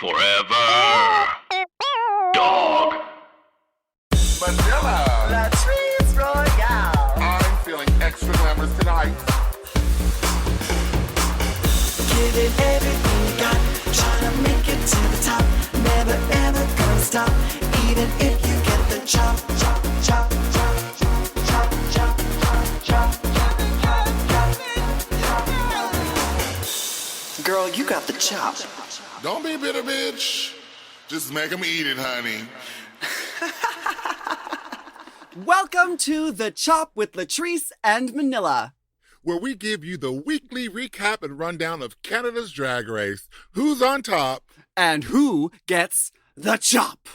Forever. Dog. Manila. Latrice Royale. I'm feeling extra glamorous tonight. Give it everything you got. Try to make it to the top. Never ever gonna stop. Even if you get the chop, chop, chop, chop, chop, chop, chop, chop. Girl, you got the chop. Don't be bitter, bitch. Just make them eat it, honey. Welcome to The Chop with Latrice and Manila, Where we give you the weekly recap and rundown of Canada's Drag Race. Who's on top? and who gets the chop?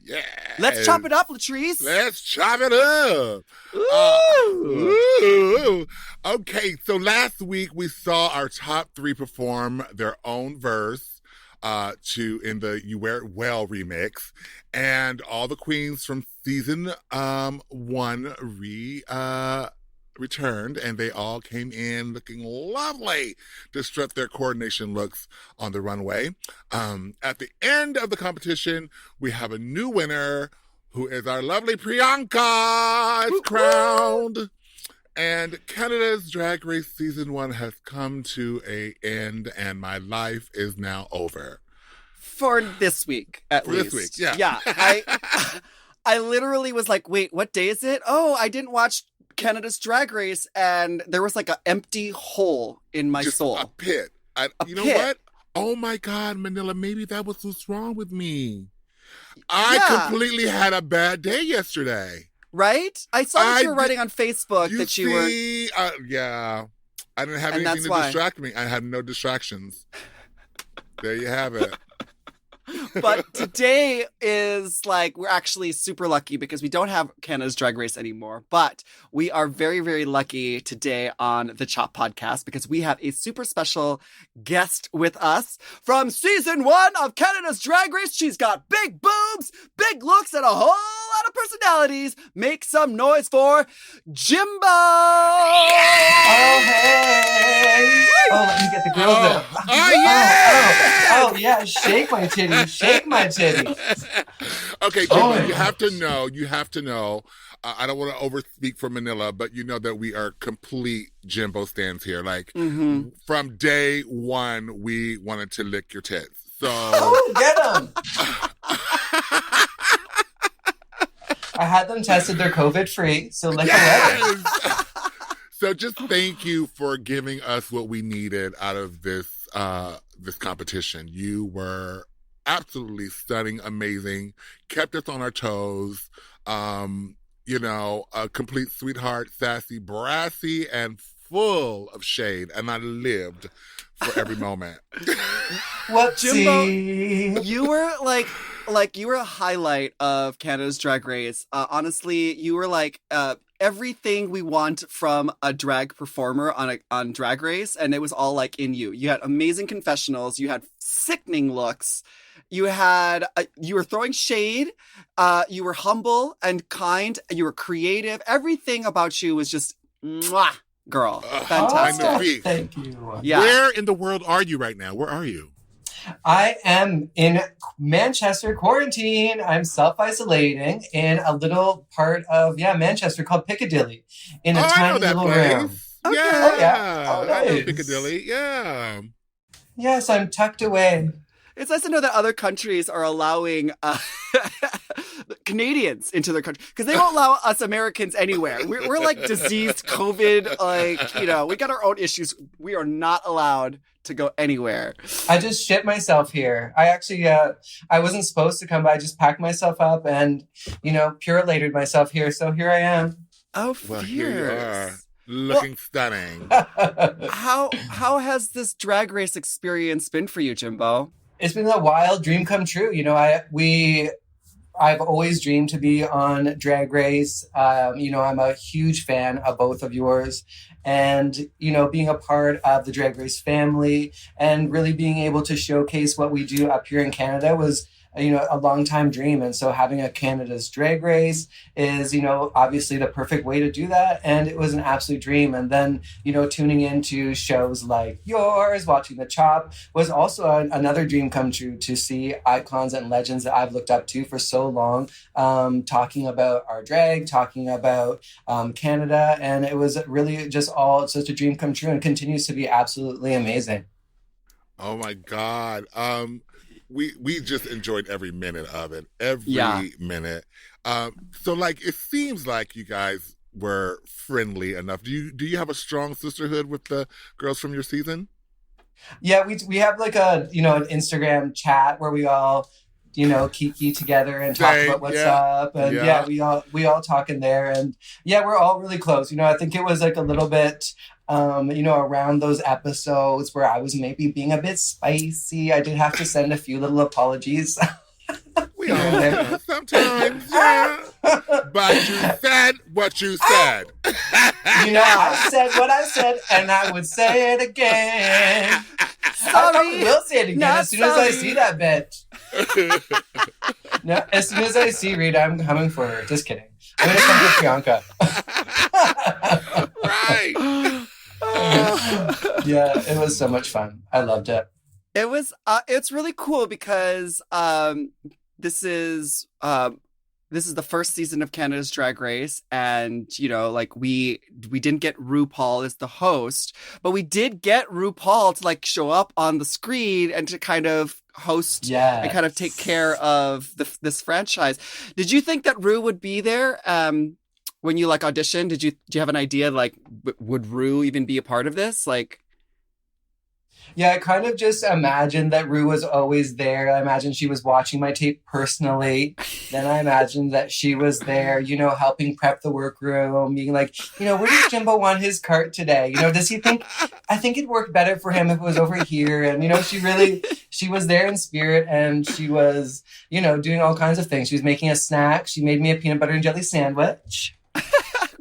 Yeah. Let's chop it up, Latrice. Let's chop it up. Ooh. Ooh. Okay, so last week we saw our top three perform their own verse in the You Wear It Well remix. And all the queens from season one returned, and they all came in looking lovely to strut their coordination looks on the runway. At the end of the competition, we have a new winner who is our lovely Priyanka. It's crowned. And Canada's Drag Race Season 1 has come to an end, and my life is now over. For this week, at least. For this week, yeah. Yeah, I literally was like, wait, what day is it? Oh, I didn't watch Canada's Drag Race, and there was like an empty hole in my Just soul. a pit. You know what? Oh my God, Manila, maybe that was what's wrong with me. I completely had a bad day yesterday. Right? I saw that you were writing on Facebook that you were... Yeah. I didn't have And anything that's to why. distract me. I had no distractions. There you have it. But today is like, we're actually super lucky because we don't have Canada's Drag Race anymore. But we are very, very lucky today on the Chop podcast because we have a super special guest with us from season 1 of Canada's Drag Race. She's got big boobs, big looks, and a whole lot of personalities. Make some noise for Jimbo! Oh, hey! Oh, let me get the girls up. Oh, yeah, shake my titties, shake my titties. Okay, Jimbo, you have to know, I don't want to overspeak for Manila, but you know that we are complete Jimbo stands here. Like, from day one, we wanted to lick your tits. So... Oh, get them! I had them tested, they're COVID-free, so lick away. So just thank you for giving us what we needed out of this competition. You were absolutely stunning, amazing, kept us on our toes. A complete sweetheart, sassy, brassy, and full of shade. And I lived for every moment. Whoopsie. Jimbo, you were like you were a highlight of Canada's Drag Race. Honestly, you were like everything we want from a drag performer on Drag Race, and it was all like in you. You had amazing confessionals. You had sickening looks. You were throwing shade. You were humble and kind. You were creative. Everything about you was just mwah, girl. Fantastic. Oh, thank you. Yeah. Where in the world are you right now? Where are you? I am in Manchester quarantine. I'm self-isolating in a little part of, Manchester called Piccadilly in a tiny little room. Okay. Oh, yeah. Oh, I know nice. Piccadilly. Yeah. Yes, I'm tucked away. It's nice to know that other countries are allowing Canadians into their country because they won't allow us Americans anywhere. We're like diseased COVID, we got our own issues. We are not allowed to go anywhere. I just shit myself here. I actually, I wasn't supposed to come, but I just packed myself up and, purelated myself here. So here I am. Oh, Well, here you are, fierce. looking stunning. How has this Drag Race experience been for you, Jimbo? It's been a wild dream come true. I've always dreamed to be on Drag Race. I'm a huge fan of both of yours. And, being a part of the Drag Race family and really being able to showcase what we do up here in Canada was a long time dream. And so having a Canada's Drag Race is, obviously the perfect way to do that. And it was an absolute dream. And then, tuning into shows like yours, watching The Chop was also another dream come true, to see icons and legends that I've looked up to for so long, talking about our drag, talking about Canada. And it was really just all such a dream come true, and continues to be absolutely amazing. Oh my God. We just enjoyed every minute of it. Every minute. So like, it seems like you guys were friendly enough. Do you have a strong sisterhood with the girls from your season? Yeah, we have like an Instagram chat where we all, kiki together and talk about what's up. And we all talk in there, and we're all really close. I think it was like a little bit, around those episodes where I was maybe being a bit spicy. I did have to send a few little apologies. We all do sometimes, yeah. But you said what you said. I said what I said, and I would say it again. Sorry. I will say it again as soon as I see that bitch. No, as soon as I see Rita, I'm coming for her. Just kidding. I'm gonna come for Priyanka. Right. Yeah, it was so much fun. I loved it. It was. It's really cool because this is the first season of Canada's Drag Race, and like we didn't get RuPaul as the host, but we did get RuPaul to like show up on the screen and to kind of host and kind of take care of this franchise. Did you think that Ru would be there when you like auditioned? Do you have an idea like would Ru even be a part of this? Like. Yeah, I kind of just imagined that Ru was always there. I imagined she was watching my tape personally. Then I imagined that she was there, helping prep the workroom, being like, where does Jimbo want his cart today? Does he think, I think it'd work better for him if it was over here. And, she was there in spirit, and she was, doing all kinds of things. She was making a snack. She made me a peanut butter and jelly sandwich.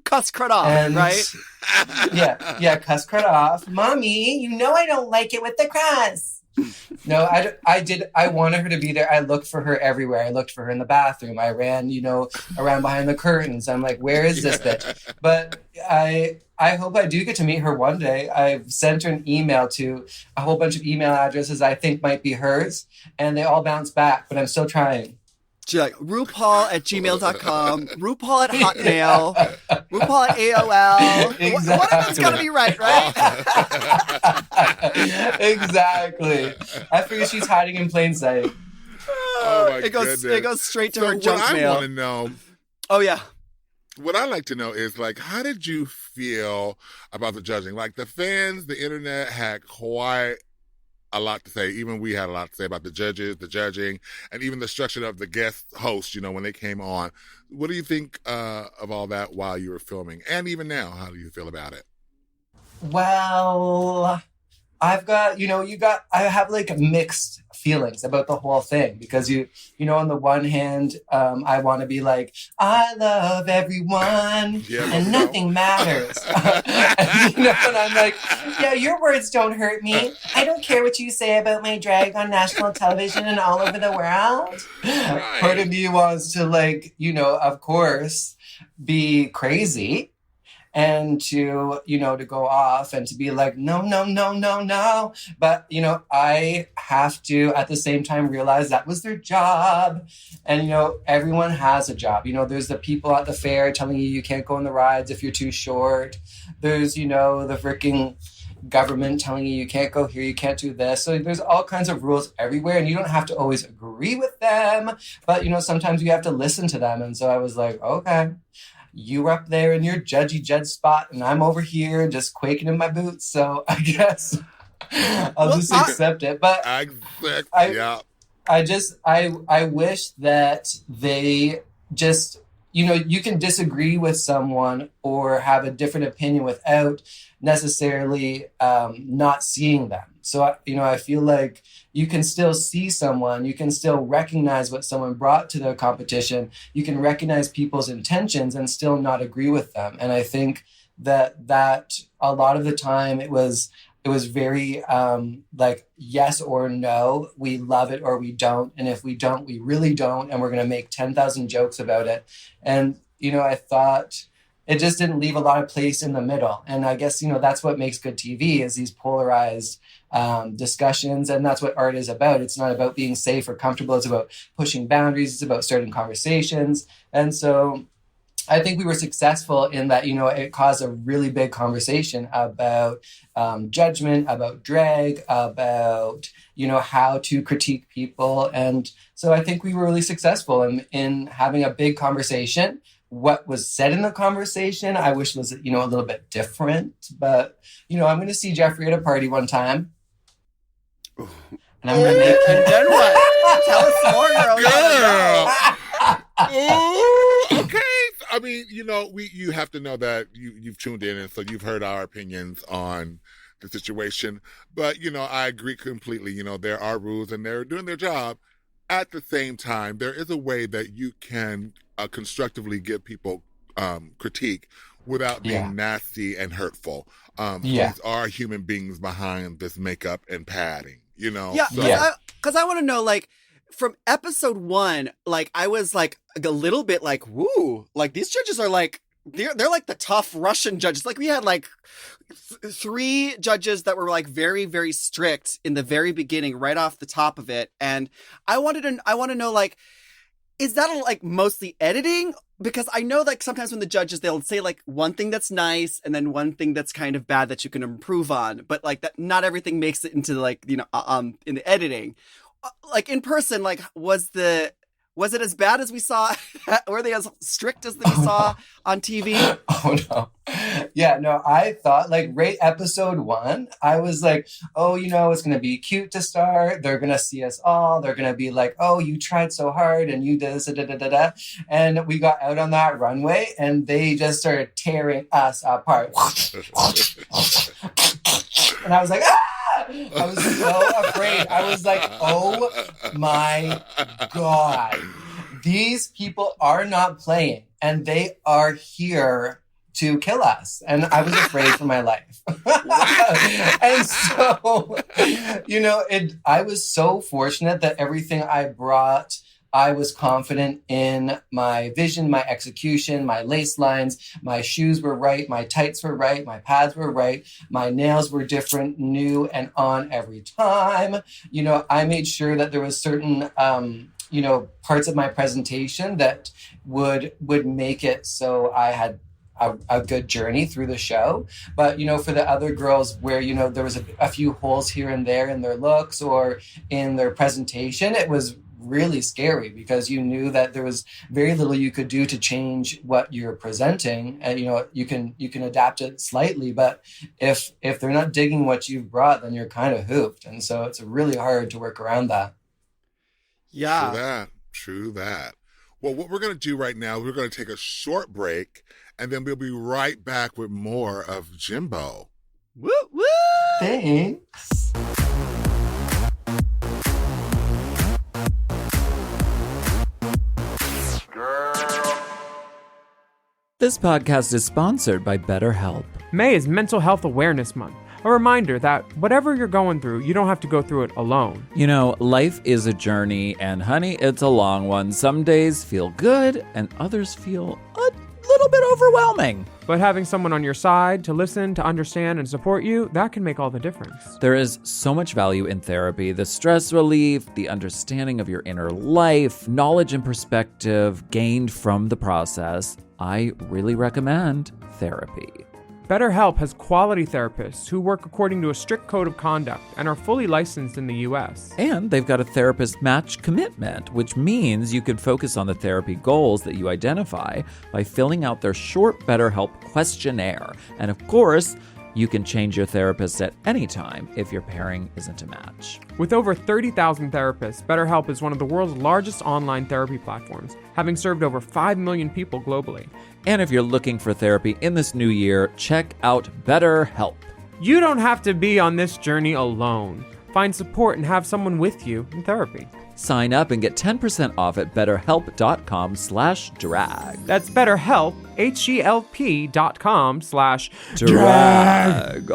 Cuss crud off, right? Yeah, cuss crud off. Mommy, I don't like it with the crust. No, I did. I wanted her to be there. I looked for her everywhere. I looked for her in the bathroom. I ran, around behind the curtains. I'm like, where is this bitch? But I hope I do get to meet her one day. I've sent her an email to a whole bunch of email addresses I think might be hers, and they all bounce back, but I'm still trying. She's like, RuPaul@gmail.com, RuPaul at Hotmail, RuPaul at AOL. Exactly. One of them's got to be right? Exactly. I figure she's hiding in plain sight. Oh my goodness. It goes straight to her junk mail. What I mail. want to know. Oh, yeah. What I'd like to know is, like, how did you feel about the judging? Like, the fans, the internet had quite a lot to say. Even we had a lot to say about the judges, the judging, and even the structure of the guest hosts, when they came on. What do you think of all that while you were filming? And even now, how do you feel about it? Well, I've got, I have like mixed feelings about the whole thing, because on the one hand, I want to be like, I love everyone and nothing matters. and I'm like, yeah, your words don't hurt me. I don't care what you say about my drag on national television and all over the world. Right. Part of me wants to of course, be crazy. And to go off and to be like, no. But, I have to, at the same time, realize that was their job. And, everyone has a job. There's the people at the fair telling you can't go on the rides if you're too short. There's, the freaking government telling you can't go here, you can't do this. So there's all kinds of rules everywhere, and you don't have to always agree with them. But, sometimes you have to listen to them. And so I was like, okay. You up there in your judgy judge spot, and I'm over here just quaking in my boots. So I guess I'll just accept it. But I wish that they just, you can disagree with someone or have a different opinion without necessarily not seeing them. So, I feel like you can still see someone, you can still recognize what someone brought to the competition, you can recognize people's intentions and still not agree with them. And I think that a lot of the time it was it was very like yes or no. We love it or we don't. And if we don't, we really don't. And we're going to make 10,000 jokes about it. And, I thought it just didn't leave a lot of place in the middle. And I guess, that's what makes good TV is these polarized discussions. And that's what art is about. It's not about being safe or comfortable. It's about pushing boundaries. It's about starting conversations. And so I think we were successful in that, it caused a really big conversation about judgment, about drag, about, how to critique people. And so I think we were really successful in having a big conversation. What was said in the conversation, I wish was, a little bit different. But, I'm going to see Jeffrey at a party one time. And I'm going to make And then what? Tell us more, girl. Okay. I mean, you have to know that you've tuned in, and so you've heard our opinions on the situation. But, I agree completely. There are rules, and they're doing their job. At the same time, there is a way that you can constructively give people critique without being nasty and hurtful. These are human beings behind this makeup and padding, Yeah, because I want to know, like, from episode 1, like, I was, like, a little bit like, woo, like, these judges are, like, they're like the tough Russian judges. Like, we had, like, 3 judges that were, like, very, very strict in the very beginning, right off the top of it. And I want to know, like, is that, like, mostly editing? Because I know, like, sometimes when the judges, they'll say, like, one thing that's nice and then one thing that's kind of bad that you can improve on. But, like, that not everything makes it into, like, in the editing. Like, in person, like, was it as bad as we saw? Were they as strict as we saw on TV? Oh, no. Yeah, no, I thought, like, right episode 1, I was like, oh, it's going to be cute to start. They're going to see us all. They're going to be like, oh, you tried so hard and you did this, da-da-da-da-da. And we got out on that runway and they just started tearing us apart. And I was like, ah! I was so afraid. I was like, oh my God. These people are not playing and they are here to kill us. And I was afraid for my life. And so, I was so fortunate that everything I brought, I was confident in my vision, my execution, my lace lines, my shoes were right, my tights were right, my pads were right, my nails were different, new and on every time. I made sure that there was certain, parts of my presentation that would make it so I had a good journey through the show. But, for the other girls where, there was a few holes here and there in their looks or in their presentation, it was really scary because you knew that there was very little you could do to change what you're presenting. And, you can adapt it slightly, but if they're not digging what you've brought, then you're kind of hooped. And so it's really hard to work around that. Yeah. True that. Well, what we're going to do right now, we're going to take a short break and then we'll be right back with more of Jimbo. Woo woo! Thanks. This podcast is sponsored by BetterHelp. May is Mental Health Awareness Month. A reminder that whatever you're going through, you don't have to go through it alone. Life is a journey, and honey, it's a long one. Some days feel good, and others feel a little bit overwhelming. But having someone on your side to listen, to understand, and support you, that can make all the difference. There is so much value in therapy. The stress relief, the understanding of your inner life, knowledge and perspective gained from the process. I really recommend therapy. BetterHelp has quality therapists who work according to a strict code of conduct and are fully licensed in the U.S. And they've got a therapist match commitment, which means you can focus on the therapy goals that you identify by filling out their short BetterHelp questionnaire. And of course, you can change your therapist at any time if your pairing isn't a match. With over 30,000 therapists, BetterHelp is one of the world's largest online therapy platforms, having served over 5 million people globally. And if you're looking for therapy in this new year, check out BetterHelp. You don't have to be on this journey alone. Find support and have someone with you in therapy. Sign up and get 10% off at betterhelp.com/drag. That's BetterHelp, HELP.com/drag. Drag.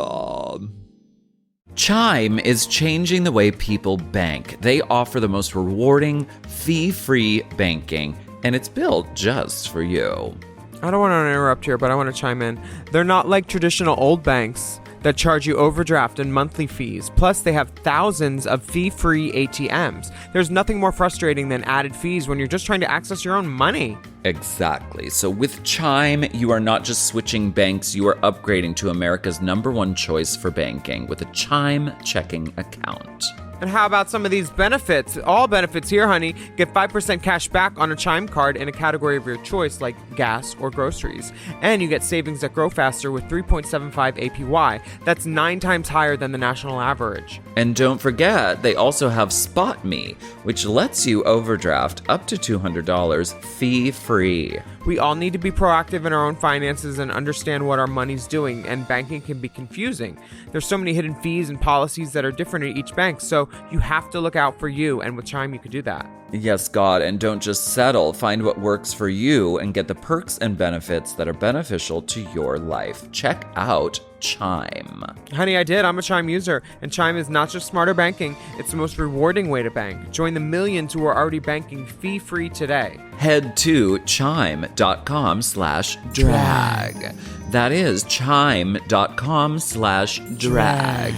Chime is changing the way people bank. They offer the most rewarding, fee-free banking, and it's built just for you. I don't want to interrupt here, but I want to chime in. They're not like traditional old banks that charge you overdraft and monthly fees. Plus, they have thousands of fee-free ATMs. There's nothing more frustrating than added fees when you're just trying to access your own money. Exactly. So with Chime, you are not just switching banks, you are upgrading to America's #1 choice for banking with a Chime checking account. And how about some of these benefits? All benefits here, honey. Get 5% cash back on a Chime card in a category of your choice, like gas or groceries. And you get savings that grow faster with 3.75 APY. That's 9 times higher than the national average. And don't forget, they also have Spot Me, which lets you overdraft up to $200 fee-free. We all need to be proactive in our own finances and understand what our money's doing, and banking can be confusing. There's so many hidden fees and policies that are different at each bank, so you have to look out for you, and with Chime you could do that. Yes, God, and don't just settle. Find what works for you and get the perks and benefits that are beneficial to your life. Check out Chime. Honey, I did. I'm a Chime user, and Chime is not just smarter banking, it's the most rewarding way to bank. Join the millions who are already banking fee-free today. Head to chime.com/drag. That is chime.com/drag.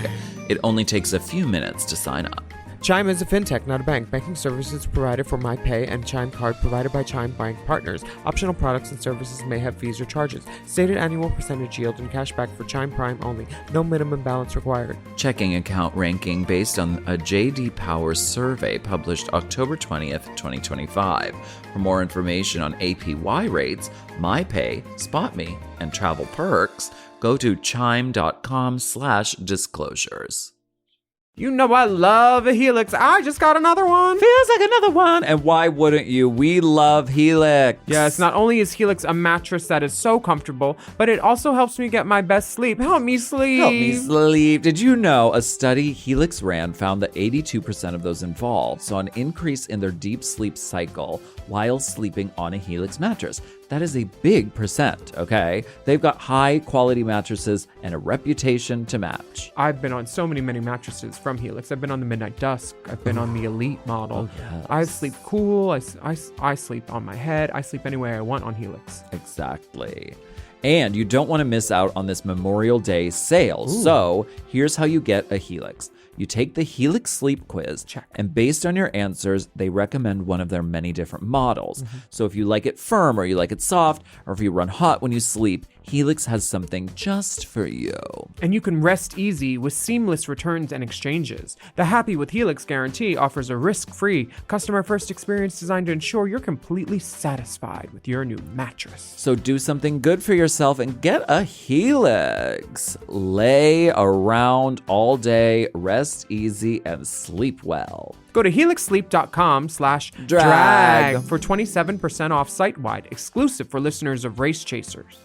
It only takes a few minutes to sign up. Chime is a fintech, not a bank. Banking services provided for MyPay and Chime Card provided by Chime Bank partners. Optional products and services may have fees or charges. Stated annual percentage yield and cashback for Chime Prime only. No minimum balance required. Checking account ranking based on a J.D. Power survey published October 20th, 2025. For more information on APY rates, MyPay, SpotMe, and travel perks, go to chime.com/disclosures. You know I love a Helix. I just got another one. Feels like another one. And why wouldn't you? We love Helix. Yes, not only is Helix a mattress that is so comfortable, but it also helps me get my best sleep. Help me sleep. Help me sleep. Did you know a study Helix ran found that 82% of those involved saw an increase in their deep sleep cycle while sleeping on a Helix mattress? That is a big percent, okay? They've got high quality mattresses and a reputation to match. I've been on so many mattresses from Helix. I've been on the Midnight Dusk. I've been on the Elite model. Oh, yes. I sleep cool. I sleep on my head. I sleep any way I want on Helix. Exactly. And you don't want to miss out on this Memorial Day sale. Ooh. So here's how you get a Helix. You take the Helix Sleep Quiz, and based on your answers, they recommend one of their many different models. Mm-hmm. So if you like it firm or you like it soft, or if you run hot when you sleep, Helix has something just for you. And you can rest easy with seamless returns and exchanges. The Happy with Helix guarantee offers a risk-free, customer-first experience designed to ensure you're completely satisfied with your new mattress. So do something good for yourself and get a Helix. Lay around all day, rest easy, and sleep well. Go to helixsleep.com/drag for 27% off site-wide, exclusive for listeners of Race Chasers.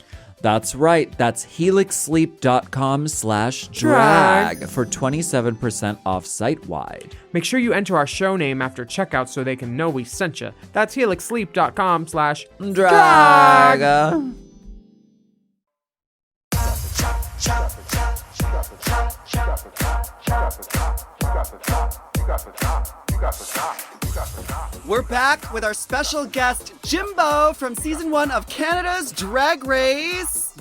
That's right. That's helixsleep.com/drag for 27% off site-wide. Make sure you enter our show name after checkout so they can know we sent you. That's helixsleep.com/drag. We're back with our special guest, Jimbo, from season 1 of Canada's Drag Race.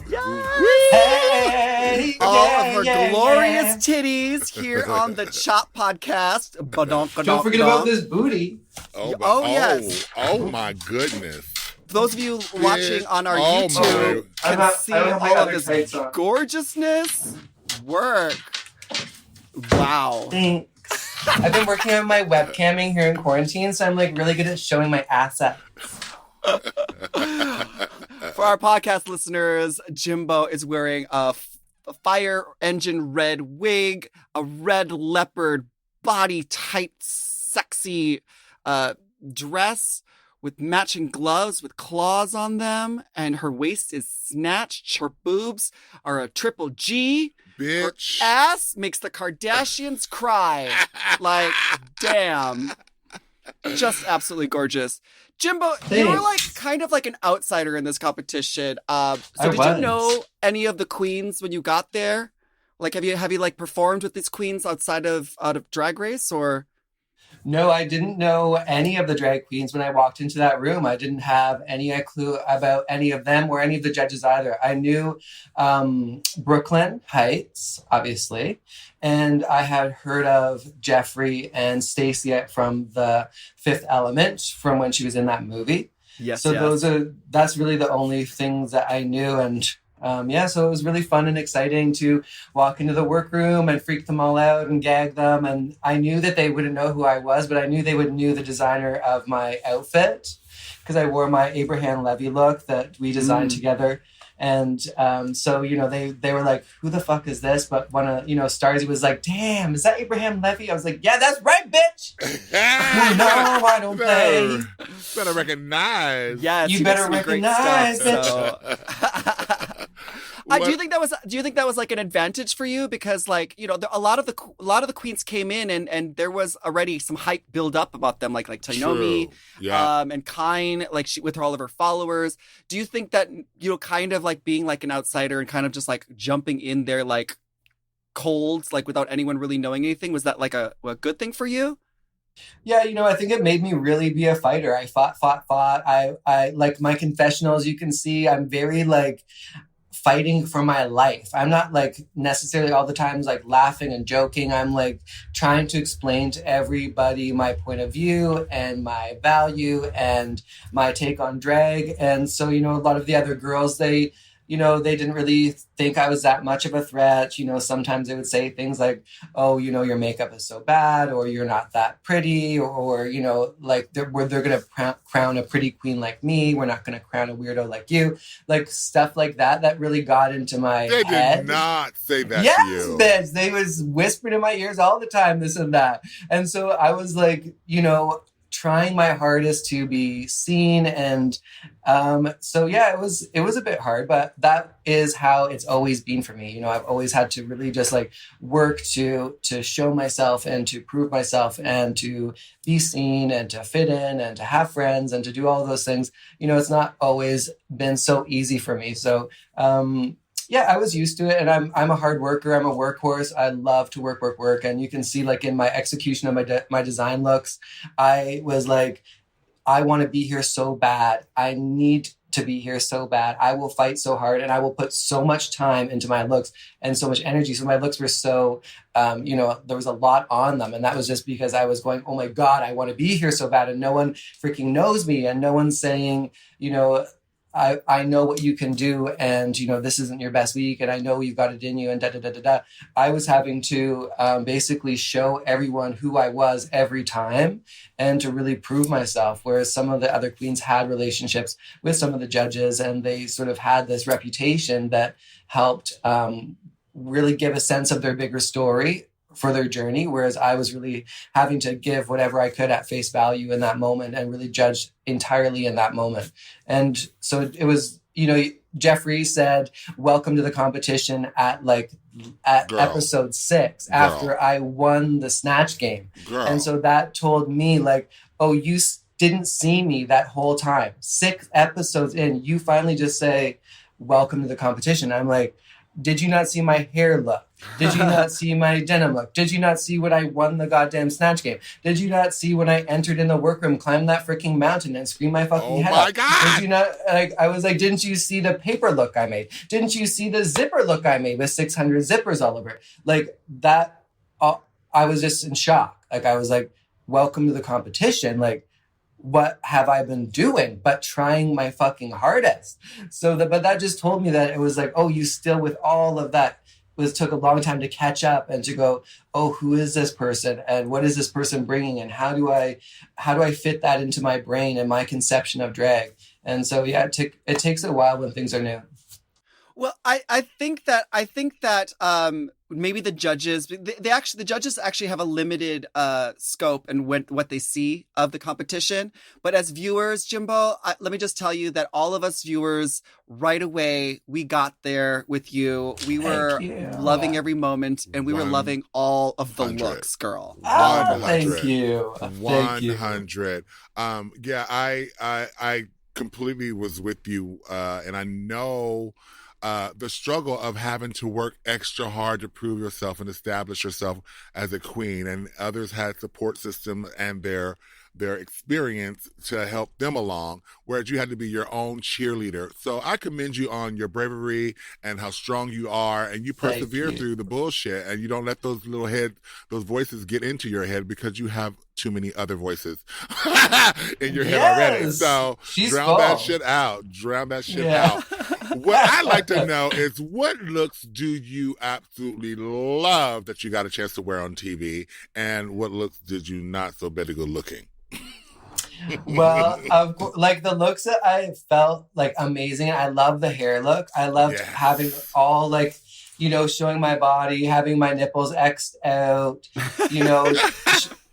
Hey, All of her glorious titties here on the Chop podcast. Don't forget about this booty. Yes. Oh my goodness. Those of you watching on our YouTube can see all of this gorgeousness. Work. Wow. Thanks. I've been working on my webcamming here in quarantine, so I'm like really good at showing my assets. For our podcast listeners, Jimbo is wearing a fire engine red wig, a red leopard body tight, sexy dress with matching gloves with claws on them, and her waist is snatched. Her boobs are a triple G. Bitch. Her ass makes the Kardashians cry. Like, damn. Just absolutely gorgeous. Jimbo, Thanks. you were like kind of like an outsider in this competition. So did you know any of the queens when you got there? Like, have you like performed with these queens out of Drag Race or? No, I didn't know any of the drag queens when I walked into that room. I didn't have any clue about any of them or any of the judges either. I knew Brooklyn Heights, obviously, and I had heard of Jeffrey and Stacey from the Fifth Element from when she was in that movie. Yes. So that's really the only things that I knew. And so it was really fun and exciting to walk into the workroom and freak them all out and gag them. And I knew that they wouldn't know who I was, but I knew they would know the designer of my outfit because I wore my Abraham Levy look that we designed together. And so, they were like, who the fuck is this? But one of, Starzy was like, damn, is that Abraham Levy? I was like, yeah, that's right, bitch. No, I don't play. Better recognize. Yes, you better recognize, bitch. So. Do you think that was like an advantage for you because like a lot of the queens came in and there was already some hype build up about them like Tainomi, and Kine like she with all of her followers. Do you think that kind of like being like an outsider and kind of just like jumping in there like cold like without anyone really knowing anything, was that like a good thing for you? Yeah, I think it made me really be a fighter. I fought. I like my confessionals. You can see I'm very like fighting for my life. I'm not like necessarily all the times like laughing and joking. I'm like trying to explain to everybody my point of view and my value and my take on drag. And so, a lot of the other girls, they didn't really think I was that much of a threat. Sometimes they would say things like, oh, your makeup is so bad, or you're not that pretty, or like they're going to crown a pretty queen like me. We're not going to crown a weirdo like you. Like stuff like that really got into my head. They did not say that to you. Yes, bitch. They was whispering in my ears all the time, this and that. And so I was like, trying my hardest to be seen. And it was a bit hard, but that is how it's always been for me. I've always had to really just like work to show myself and to prove myself and to be seen and to fit in and to have friends and to do all those things. It's not always been so easy for me. So I was used to it, and I'm a hard worker. I'm a workhorse. I love to work. And you can see like in my execution of my design looks, I was like, I want to be here so bad. I need to be here so bad. I will fight so hard, and I will put so much time into my looks and so much energy. So my looks were so, there was a lot on them. And that was just because I was going, oh my God, I want to be here so bad. And no one freaking knows me. And no one's saying, I know what you can do, and this isn't your best week, and I know you've got it in you, and da da da da da. I was having to basically show everyone who I was every time, and to really prove myself. Whereas some of the other queens had relationships with some of the judges, and they sort of had this reputation that helped really give a sense of their bigger story for their journey, whereas I was really having to give whatever I could at face value in that moment and really judge entirely in that moment. And so it was, Jeffrey said, welcome to the competition at episode 6 after I won the Snatch game. And so that told me like, oh, you didn't see me that whole time. 6 episodes in, you finally just say, welcome to the competition. I'm like, did you not see my hair look? Did you not see my denim look? Did you not see when I won the goddamn Snatch game? Did you not see when I entered in the workroom, climbed that freaking mountain and screamed my fucking head off? God. Did you not, I was like, didn't you see the paper look I made? Didn't you see the zipper look I made with 600 zippers all over it? Like that, I was just in shock. Like I was like, welcome to the competition. Like, what have I been doing but trying my fucking hardest? But that just told me that it was like, oh, you still with all of that took a long time to catch up and to go, oh, who is this person and what is this person bringing and how do I fit that into my brain and my conception of drag? And so it takes a while when things are new. Well, I think that maybe the judges the judges actually have a limited scope and what they see of the competition. But as viewers, Jimbo, let me just tell you that all of us viewers right away we got there with you. We were loving every moment, and we were loving all of the looks, girl. Thank you. 100. I completely was with you, and I know the struggle of having to work extra hard to prove yourself and establish yourself as a queen, and others had support system and their experience to help them along, whereas you had to be your own cheerleader. So I commend you on your bravery and how strong you are, and you persevere through the bullshit, and you don't let those those voices get into your head, because you have too many other voices in your head already. So drown that shit out. What I'd like to know is, what looks do you absolutely love that you got a chance to wear on TV, and what looks did you not so better good looking? Well, like the looks that I felt like amazing. I love the hair look. I loved having all like, you know, showing my body, having my nipples X'd out, you know.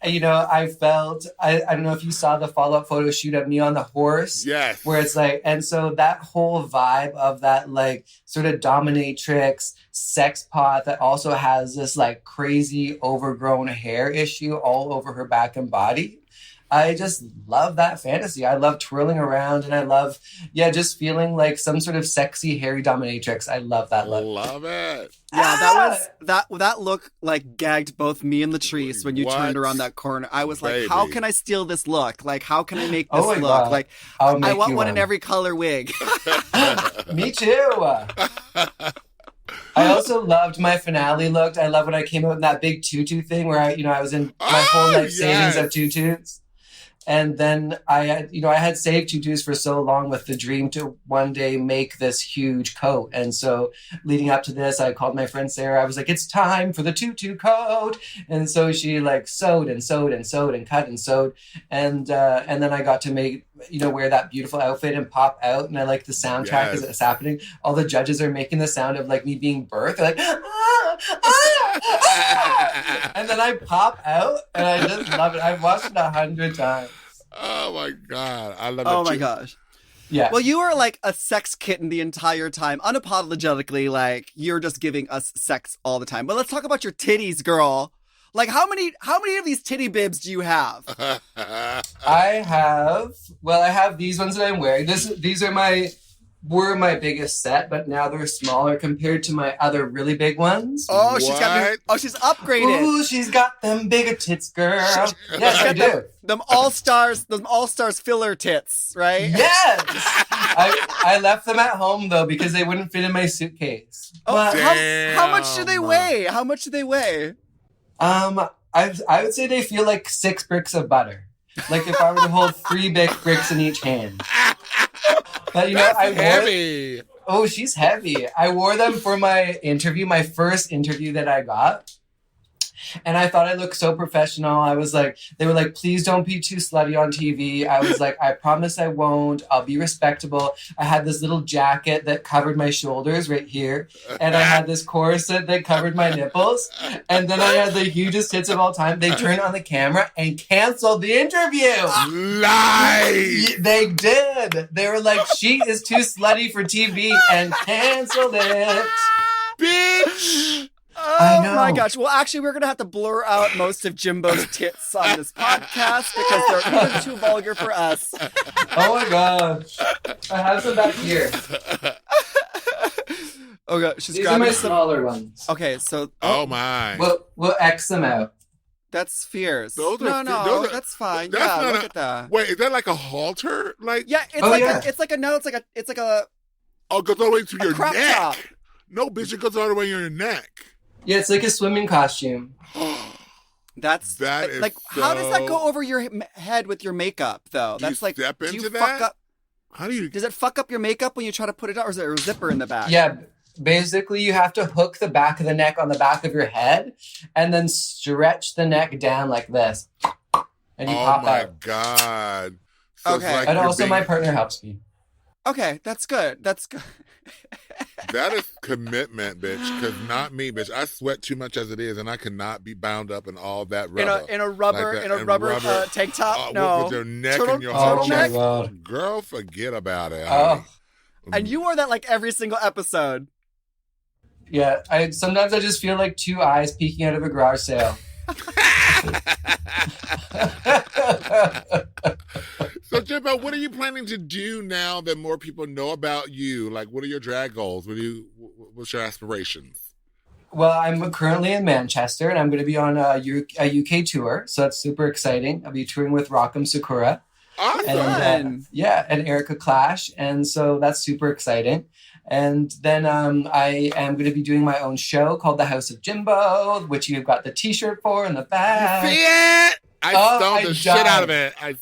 I felt, I don't know if you saw the follow-up photo shoot of me on the horse. Yes. Where it's like, and so that whole vibe of that like sort of dominatrix sex pot that also has this like crazy overgrown hair issue all over her back and body. I just love that fantasy. I love twirling around, and I love, just feeling like some sort of sexy, hairy dominatrix. I love that look. Love it. Yeah, that look like gagged both me and Latrice when you turned around that corner. I was like, how can I steal this look? Like, how can I make this look? God. Like, I want one in every color wig. Me too. I also loved my finale look. I love when I came out in that big tutu thing where I was in my whole life savings of tutus. And then I had saved tutus for so long with the dream to one day make this huge coat. And so leading up to this, I called my friend Sarah. I was like, it's time for the tutu coat. And so she like sewed and sewed and sewed and cut and sewed. And then I got to wear that beautiful outfit and pop out. And I like the soundtrack as it's happening. All the judges are making the sound of like me being birthed. They're like, and then I pop out, and I just love it. I've watched it 100 times. Oh my God. I love it. Oh my gosh. Yeah. Well, you are like a sex kitten the entire time, unapologetically, like you're just giving us sex all the time. But let's talk about your titties, girl. Like how many of these titty bibs do you have? I have these ones that I'm wearing. These were my biggest set, but now they're smaller compared to my other really big ones. Oh, she's upgraded. Ooh, she's got them bigger tits, girl. Yes, I do. Them all stars filler tits, right? Yes. I left them at home though because they wouldn't fit in my suitcase. Oh, how much do they weigh? How much do they weigh? I would say they feel like 6 bricks of butter. Like if I were to hold 3 big bricks in each hand. But heavy. Oh, she's heavy. I wore them for my interview, my first interview that I got. And I thought I looked so professional. I was like, they were like, please don't be too slutty on TV. I was like, I promise I won't. I'll be respectable. I had this little jacket that covered my shoulders right here. And I had this corset that covered my nipples. And then I had the hugest tits of all time. They turned on the camera and canceled the interview. Lies! They did. They were like, she is too slutty for TV and canceled it. Bitch! Oh my gosh. Well, actually, we're going to have to blur out most of Jimbo's tits on this podcast because they're even too vulgar for us. Oh my gosh. I have some back here. Oh god, she's These are my smaller ones. Okay, so oh my. We'll X them out. That's fierce. Those that's fine. Look at that. Wait, is that like a halter? Like it's like a oh, it goes all the way to your crop neck. top. No, bitch, it goes all the way to your neck. Yeah, it's like a swimming costume. That is like so... How does that go over your head with your makeup though? Do that's you like step do into you that? fuck up? How do you? Does it fuck up your makeup when you try to put it out, or is there a zipper in the back? Yeah, basically you have to hook the back of the neck on the back of your head, and then stretch the neck down like this, and you pop out. Oh my god! So okay, like and also my partner helps me. Okay, that's good. That's good. That is commitment, bitch. Because not me, bitch. I sweat too much as it is, and I cannot be bound up in all that rubber. In a rubber tank top. No, with your neck and your whole chest. Girl, forget about it. And you wore that like every single episode. Yeah, sometimes I just feel like 2 eyes peeking out of a garage sale. So Jimbo, what are you planning to do now that more people know about you? Like, what are your drag goals? What's your aspirations? Well, I'm currently in Manchester, and I'm going to be on a UK tour, so that's super exciting. I'll be touring with Rock'em Sakura. Awesome. And and Erica Clash, and so that's super exciting. And then I am going to be doing my own show called The House of Jimbo, which you've got the T-shirt for in the back. You see it? I stole the shit out of it. I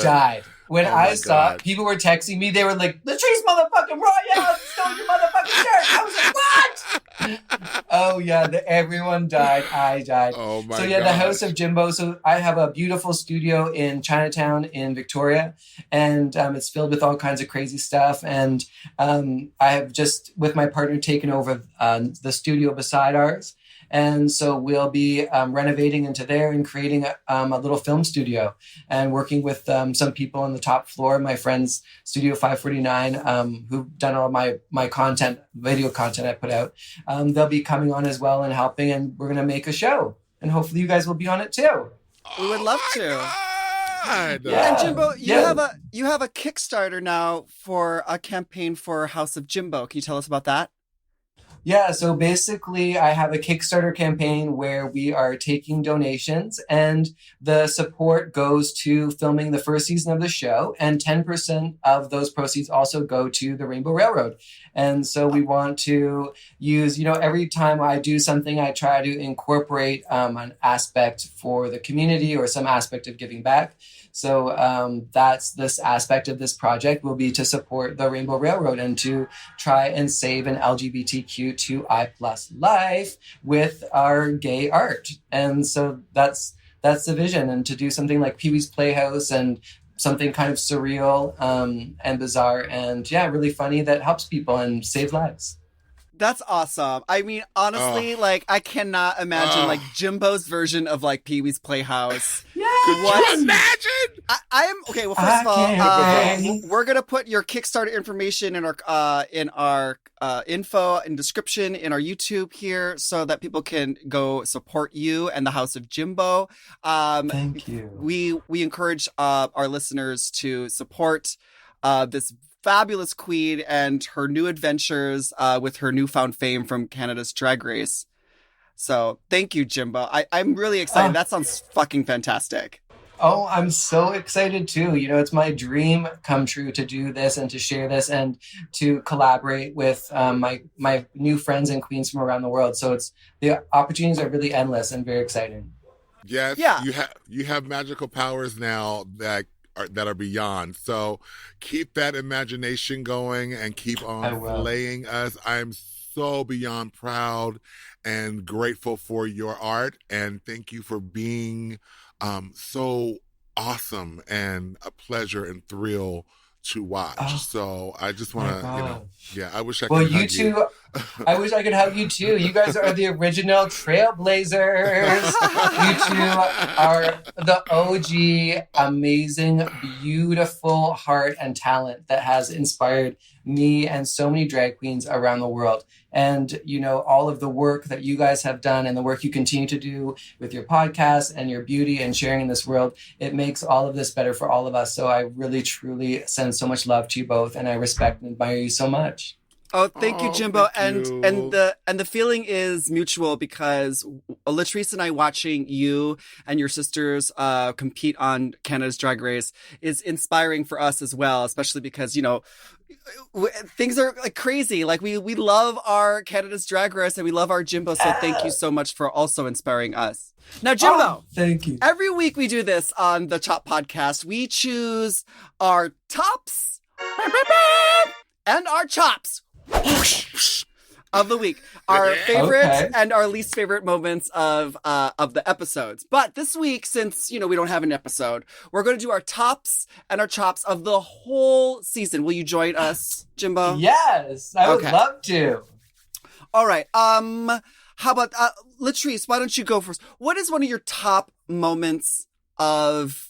died. When I saw God. people were texting me, they were like, Latrice motherfucking Royale stole your motherfucking shirt. I was like, what? Oh, yeah, everyone died. I died. Oh, my So, yeah, God. The House of Jimbo. So, I have a beautiful studio in Chinatown in Victoria, and it's filled with all kinds of crazy stuff. And I have just, with my partner, taken over the studio beside ours. And so we'll be renovating into there and creating a little film studio and working with some people on the top floor, my friends, Studio 549, who've done all my content, video content I put out. They'll be coming on as well and helping, and we're going to make a show. And hopefully you guys will be on it too. We would love to. God. Yeah. And Jimbo, you have a Kickstarter now for a campaign for House of Jimbo. Can you tell us about that? Yeah, so basically I have a Kickstarter campaign where we are taking donations, and the support goes to filming the first season of the show, and 10% of those proceeds also go to the Rainbow Railroad. And so we want to use, every time I do something, I try to incorporate an aspect for the community or some aspect of giving back. So that's this aspect of this project will be to support the Rainbow Railroad and to try and save an LGBTQ2I+ life with our gay art. And so that's the vision, and to do something like Pee-wee's Playhouse and something kind of surreal and bizarre and really funny that helps people and saves lives. That's awesome. I mean, honestly, I cannot imagine Jimbo's version of Pee-wee's Playhouse. Yeah. Could you imagine? I am okay. Well, first of all, we're gonna put your Kickstarter information in our info and description in our YouTube here, so that people can go support you and the House of Jimbo. Thank you. We encourage our listeners to support this fabulous queen and her new adventures with her newfound fame from Canada's Drag Race. So thank you, Jimbo. I'm really excited. That sounds fucking fantastic. Oh, I'm so excited too. It's my dream come true to do this and to share this and to collaborate with my new friends and queens from around the world. So the opportunities are really endless and very exciting. Yes. Yeah. You have magical powers now that are beyond. So keep that imagination going and keep on slaying us. I'm so beyond proud and grateful for your art, and thank you for being so awesome and a pleasure and thrill to watch. So I just want to, I wish I could hug you two, I wish I could hug you too. You guys are the original trailblazers. You two are the OG, amazing, beautiful heart and talent that has inspired me and so many drag queens around the world. And, all of the work that you guys have done and the work you continue to do with your podcast and your beauty and sharing in this world, it makes all of this better for all of us. So I really, truly send so much love to you both, and I respect and admire you so much. Oh, thank you, Jimbo. Thank you. And the feeling is mutual, because Latrice and I watching you and your sisters compete on Canada's Drag Race is inspiring for us as well, especially because, things are crazy. We love our Canada's Drag Race and we love our Jimbo. So thank you so much for also inspiring us. Now, Jimbo, thank you. Every week we do this on the Top Podcast. We choose our tops and our chops of the week, our favorite and our least favorite moments of the episodes. But this week, since we don't have an episode, we're going to do our tops and our chops of the whole season. Will you join us, Jimbo? Yes, I would love to. All right. How about Latrice? Why don't you go first? What is one of your top moments of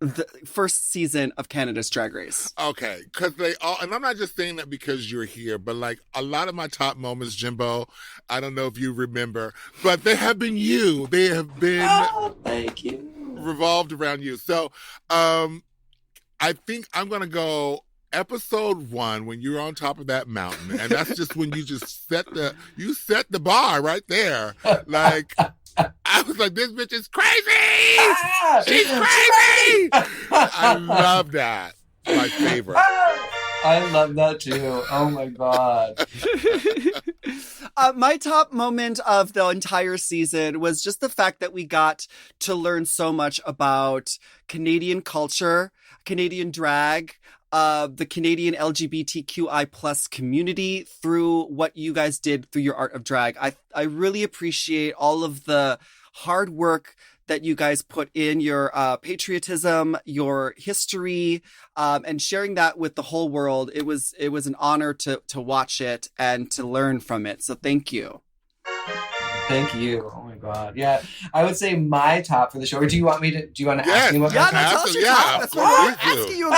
the first season of Canada's Drag Race? Okay, because they all, and I'm not just saying that because you're here, but a lot of my top moments, Jimbo, I don't know if you remember, but they have been you. They have been thank you. revolved around you. So I think I'm gonna go episode 1 when you're on top of that mountain, and that's just when you just set the bar right there. Like I was like, this bitch is crazy. She's crazy. I love that. My favorite. I love that too. Oh my God. My top moment of the entire season was just the fact that we got to learn so much about Canadian culture, Canadian drag, the Canadian LGBTQI plus community through what you guys did through your art of drag. I really appreciate all of the hard work that you guys put in, your patriotism, your history, and sharing that with the whole world. It was an honor to watch it and to learn from it. So thank you. Thank you. Oh my God. Yeah. I would say my top for the show. Or do you want to ask me what my Yeah, top? no, tell us your top. That's what I'm asking you, girl.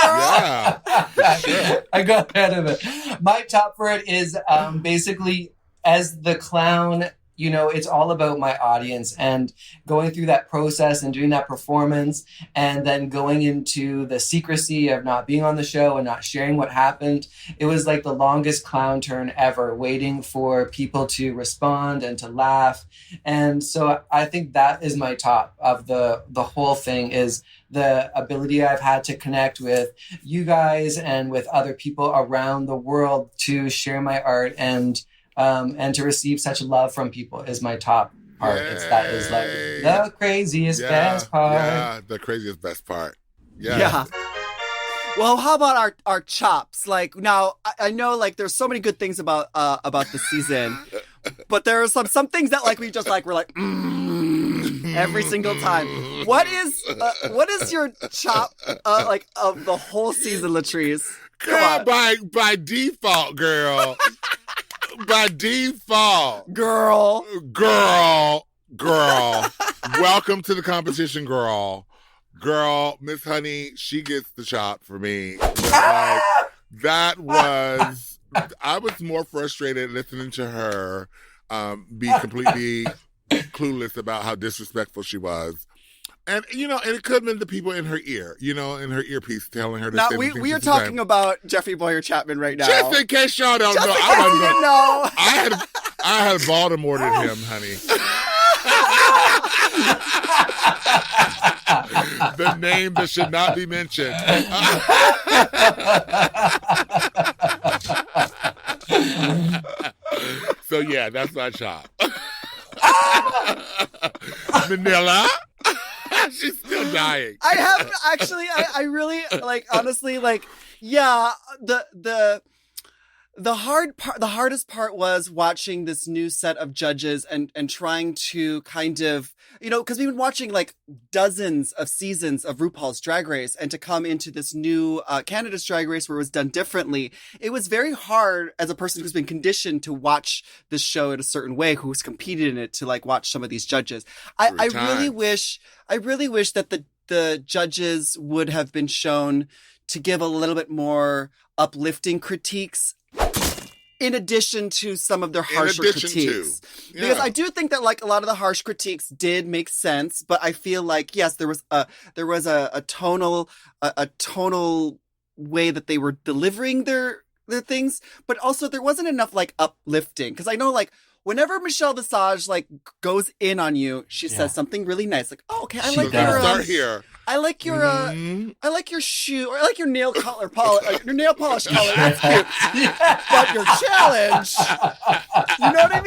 Yeah. I got ahead of it. My top for it is basically as the clown, you know, it's all about my audience and going through that process and doing that performance and then going into the secrecy of not being on the show and not sharing what happened. It was like the longest clown turn ever, waiting for people to respond and to laugh. And so I think that is my top of the whole thing, is the ability I've had to connect with you guys and with other people around the world to share my art and to receive such love from people is my top part. That is like the craziest best part. Yeah, the craziest best part. Yeah. Well, how about our chops? Like, now I know like there's so many good things about the season, but there are some things that like we're like every single time. What is your chop like of the whole season, Latrice? Come on. By default, girl. By default. Girl. Welcome to the competition, girl. Miss Honey, she gets the chop for me. Like, that was, I was more frustrated listening to her be completely clueless about how disrespectful she was. And, you know, and it could have been the people in her ear, you know, in her earpiece telling her to now, say we are talking about Jeffrey Boyer Chapman right now. Just in case y'all don't know. I had Voldemorted him, honey. The name that should not be mentioned. So yeah, that's my chop. Manila. She's still dying. I have actually. I really like. Honestly, like, yeah. The hardest part was watching this new set of judges and trying to kind of, you know, because we've been watching like dozens of seasons of RuPaul's Drag Race, and to come into this new Canada's Drag Race where it was done differently, it was very hard as a person who's been conditioned to watch this show in a certain way, who's competed in it, to like watch some of these judges. I really wish that the judges would have been shown to give a little bit more uplifting critiques, in addition to some of their harsher critiques. Yeah. Because I do think that like a lot of the harsh critiques did make sense, but I feel like, yes, there was a tonal way that they were delivering their things, but also there wasn't enough like uplifting. Because I know like whenever Michelle Visage like goes in on you, she says something really nice, like, "Oh, okay, I like your start here. I like your I like your shoe, or I like your nail color polish, your nail polish color. That's cute." But your challenge, you know what I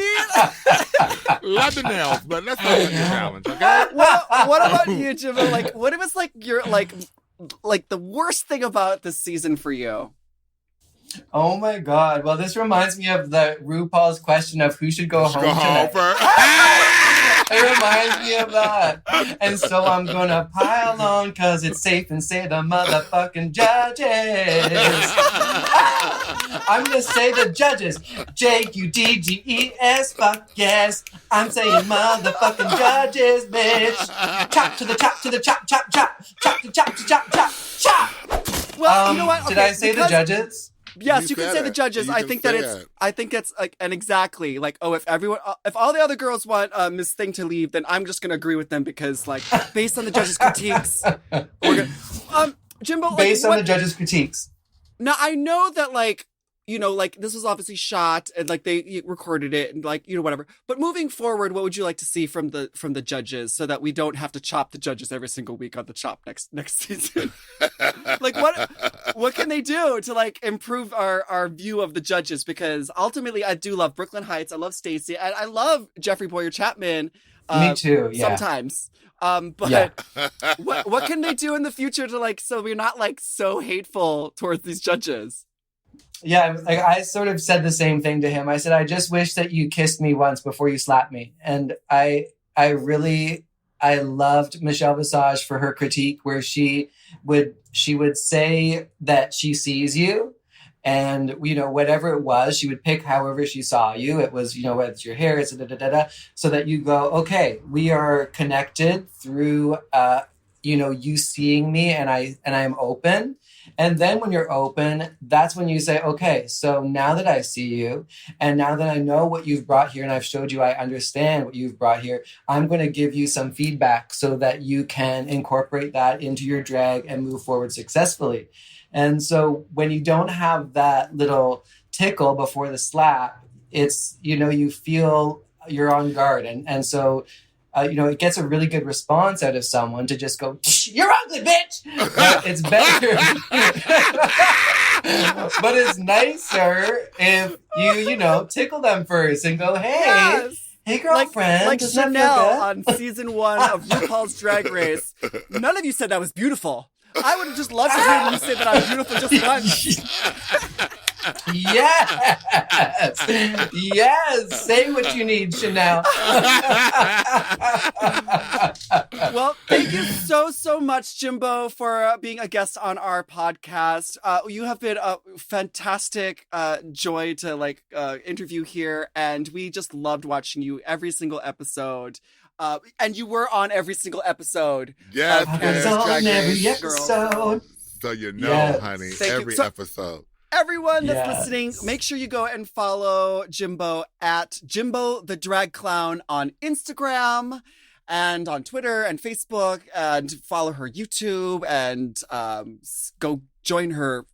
mean? Love the nails, but let's not your challenge, okay? What about you, Jimbo? Like, what was like your like the worst thing about this season for you? Oh my God. Well, this reminds me of the RuPaul's question of who should go home tonight. It reminds me of that. And so I'm going to pile on because it's safe and say the motherfucking judges. I'm going to say the judges. Judges, fuck yes. I'm saying motherfucking judges, bitch. Chop to the chop to the chop, chop, chop. Chop to chop to chop, chop, chop. Well, you know what? Okay, did I say the judges? Yes, you can say the judges. I think it's like, and exactly like, oh, if all the other girls want Miss Thing to leave, then I'm just gonna agree with them because like based on the judges' critiques, we're gonna. Jimbo, based like, on the judges' critiques. Now, I know that, like, you know, like, this was obviously shot and, like, they recorded it and, like, you know, whatever. But moving forward, what would you like to see from the judges so that we don't have to chop the judges every single week on the chop next season? Like, what can they do to, like, improve our view of the judges? Because ultimately, I do love Brooklyn Heights. I love Stacey. I love Jeffrey Boyer Chapman. Me too, yeah. Sometimes. But what can they do in the future to, like, so we're not, like, so hateful towards these judges? Yeah, like I sort of said the same thing to him. I said, I just wish that you kissed me once before you slapped me. And I loved Michelle Visage for her critique where she would say that she sees you. And, you know, whatever it was, she would pick however she saw you. It was, you know, whether it's your hair, it's so that you go, okay, we are connected through, you know, you seeing me and I'm open. And then when you're open, that's when you say, okay, so now that I see you and now that I know what you've brought here and I've showed you, I understand what you've brought here, I'm going to give you some feedback so that you can incorporate that into your drag and move forward successfully. And so when you don't have that little tickle before the slap, it's, you know, you feel you're on guard. And so, you know, it gets a really good response out of someone to just go, you're ugly, bitch! It's better. But it's nicer if you know, tickle them first and go, hey, Yes. hey, girlfriend. Like doesn't that feel Chanel good? on season 1 of RuPaul's Drag Race. None of you said that was beautiful. I would have just loved to hear you say that I'm beautiful just once. Yes. Yes. Say what you need, Chanel. Well, thank you so much, Jimbo, for being a guest on our podcast. You have been a fantastic joy to like interview here, and we just loved watching you every single episode. And you were on every single episode. Yes, I was yes. on every Yes. episode. So you know, Yes. honey, Thank you. every So- episode. Everyone that's Yes. listening, make sure you go and follow Jimbo at Jimbo the Drag Clown on Instagram and on Twitter and Facebook, and follow her YouTube and go join her